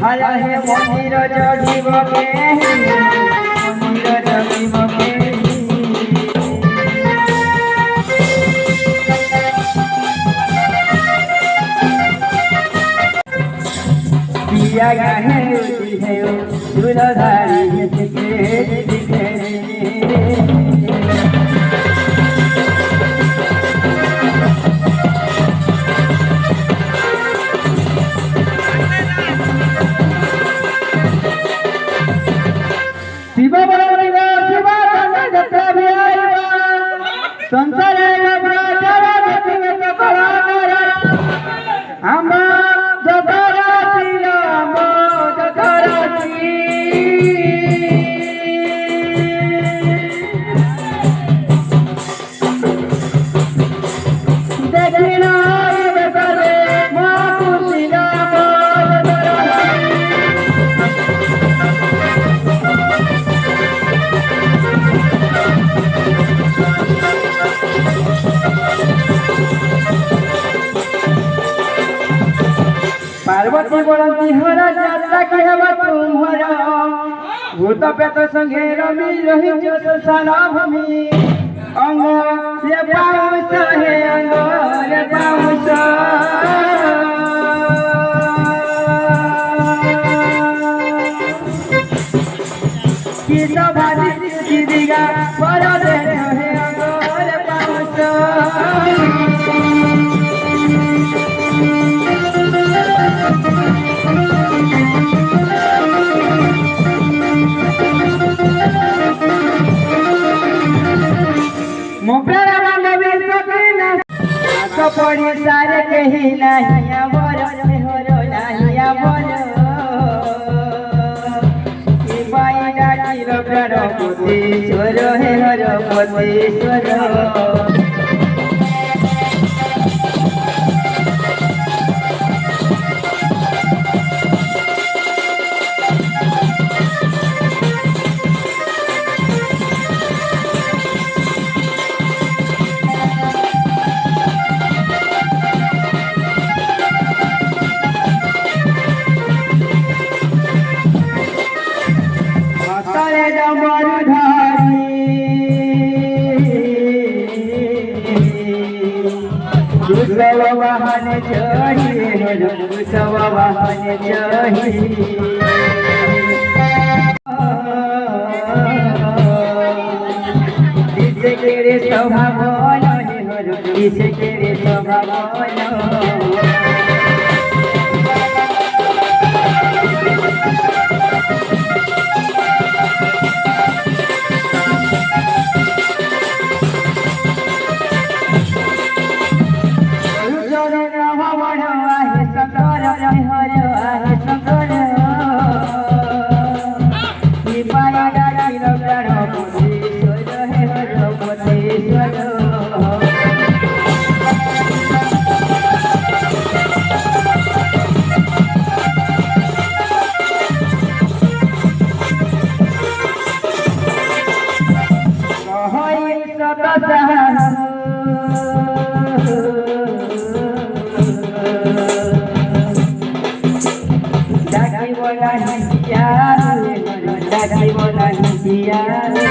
आला हे मंदिर जगिब केहि मंदिर जगिब केहि पिया गाहे दिहे सुरधारी दिखे दिखे शिवा बरोबरीगा शिवा जत्रा भी आईवा संसार ब्राजरा जतिवेत कलाकारा आंबा जगराती आंबा जगराती देखिना बेकरे मां खुशिया पार्वती बोलती हरा जात्रा की हवा तुम्हारा भूत पेत संगे रमी रही जो सारा भूमि अंग ये पाउस है अंग ये पाउस की तो भाजी की दिगा बड़ा दे है अंग ये पाउस मोपरा मांगवे सकीना तो पड़ी सारे कहीं नहीं अमर होरो नहीं अमर ई बाई डाकी लबड़ो पति छोरो है हरो पति छोरो सब वाहन चढ़ी सब वाहन चढ़ी किसे केरे स्वभाव किसे केरे स्वभाव Daki bola hiya,